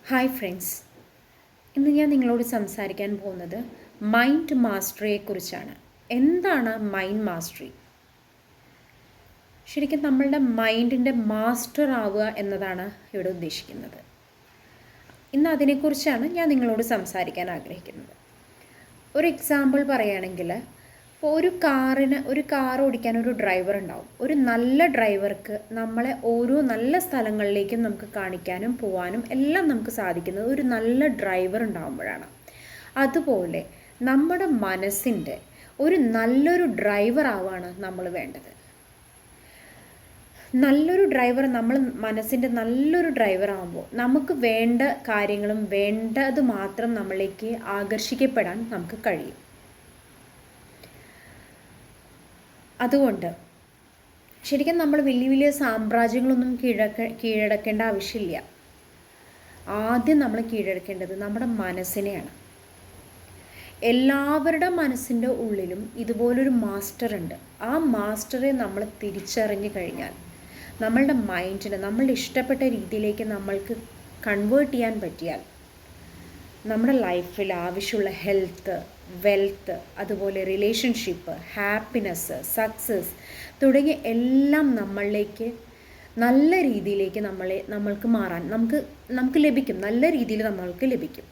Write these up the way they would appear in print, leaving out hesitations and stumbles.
Hi friends, ഇന്ന് ഞാൻ നിങ്ങളോട് സംസാരിക്കാൻ പോകുന്നത് മൈൻഡ് മാസ്റ്ററിയെക്കുറിച്ചാണ്. എന്താണ് മൈൻഡ് മാസ്റ്ററി? ശരിക്കും നമ്മളുടെ മൈൻഡിൻ്റെ മാസ്റ്റർ ആവുക എന്നതാണ് ഇവിടെ ഉദ്ദേശിക്കുന്നത്. ഇന്ന് അതിനെക്കുറിച്ചാണ് ഞാൻ നിങ്ങളോട് സംസാരിക്കാൻ ആഗ്രഹിക്കുന്നത്. ഒരു എക്സാമ്പിൾ പറയുകയാണെങ്കിൽ, ഇപ്പോൾ ഒരു കാർ ഓടിക്കാൻ ഒരു ഡ്രൈവർ ഉണ്ടാവും. ഒരു നല്ല ഡ്രൈവർക്ക് നമ്മളെ ഓരോ നല്ല സ്ഥലങ്ങളിലേക്കും നമുക്ക് കാണിക്കാനും പോകാനും എല്ലാം നമുക്ക് സാധിക്കുന്നത് ഒരു നല്ല ഡ്രൈവർ ഉണ്ടാകുമ്പോഴാണ്. അതുപോലെ നമ്മുടെ മനസ്സിൻ്റെ ഒരു നല്ലൊരു ഡ്രൈവർ ആവാണ് നമ്മൾ വേണ്ടത്. നല്ലൊരു ഡ്രൈവർ, നമ്മൾ മനസ്സിൻ്റെ നല്ലൊരു ഡ്രൈവർ ആകുമ്പോൾ നമുക്ക് വേണ്ട കാര്യങ്ങളും വേണ്ടത് മാത്രം നമ്മളിലേക്ക് ആകർഷിക്കപ്പെടാൻ നമുക്ക് കഴിയും. അതുകൊണ്ട് ശരിക്കും നമ്മൾ വലിയ വലിയ സാമ്രാജ്യങ്ങളൊന്നും കീഴടക്കേണ്ട ആവശ്യമില്ല. ആദ്യം നമ്മൾ കീഴടക്കേണ്ടത് നമ്മുടെ മനസ്സിനെയാണ്. എല്ലാവരുടെ മനസ്സിൻ്റെ ഉള്ളിലും ഇതുപോലൊരു മാസ്റ്റർ ഉണ്ട്. ആ മാസ്റ്ററെ നമ്മൾ തിരിച്ചറിഞ്ഞു കഴിഞ്ഞാൽ നമ്മളുടെ മൈൻഡിനെ നമ്മളുടെ ഇഷ്ടപ്പെട്ട രീതിയിലേക്ക് നമ്മൾക്ക് കൺവേർട്ട് ചെയ്യാൻ പറ്റിയാൽ നമ്മുടെ ലൈഫിൽ ആവശ്യമുള്ള ഹെൽത്ത്, വെൽത്ത്, അതുപോലെ റിലേഷൻഷിപ്പ്, ഹാപ്പിനെസ്, സക്സസ് തുടങ്ങിയ എല്ലാം നമ്മളിലേക്ക് നല്ല രീതിയിലേക്ക് നമ്മൾക്ക് മാറാൻ നമുക്ക് ലഭിക്കും. നല്ല രീതിയിൽ നമ്മൾക്ക് ലഭിക്കും.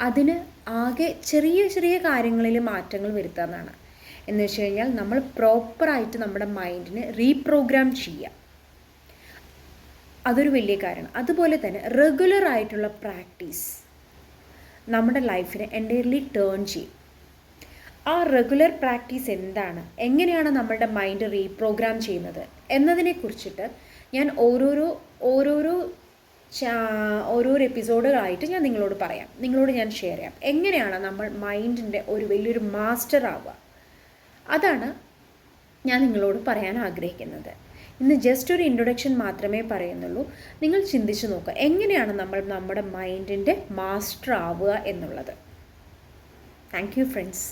അതിന് ആകെ ചെറിയ ചെറിയ കാര്യങ്ങളിൽ മാറ്റങ്ങൾ വരുത്താമെന്നാണ്. എന്ന് വെച്ച് കഴിഞ്ഞാൽ നമ്മൾ പ്രോപ്പറായിട്ട് നമ്മുടെ മൈൻഡിനെ റീപ്രോഗ്രാം ചെയ്യുക. അതൊരു വലിയ കാര്യമാണ്. അതുപോലെ തന്നെ റെഗുലറായിട്ടുള്ള പ്രാക്ടീസ് നമ്മുടെ ലൈഫിനെ എൻറ്റയർലി ടേൺ ചെയ്യും. ആ റെഗുലർ പ്രാക്ടീസ് എന്താണ്, എങ്ങനെയാണ് നമ്മളുടെ മൈൻഡ് റീപ്രോഗ്രാം ചെയ്യുന്നത് എന്നതിനെ കുറിച്ചിട്ട് ഞാൻ ഓരോരോ എപ്പിസോഡുകളായിട്ട് ഞാൻ നിങ്ങളോട് ഞാൻ ഷെയർ ചെയ്യാം. എങ്ങനെയാണ് നമ്മൾ മൈൻഡിൻ്റെ ഒരു വലിയൊരു മാസ്റ്റർ ആവുക, അതാണ് ഞാൻ നിങ്ങളോട് പറയാൻ ആഗ്രഹിക്കുന്നത്. ഇന്ന് ജസ്റ്റ് ഒരു ഇൻട്രൊഡക്ഷൻ മാത്രമേ പറയുന്നുള്ളൂ. നിങ്ങൾ ചിന്തിച്ച് നോക്കുക, എങ്ങനെയാണ് നമ്മൾ നമ്മുടെ മൈൻഡിൻ്റെ മാസ്റ്റർ ആവുക എന്നുള്ളത്. Thank you friends.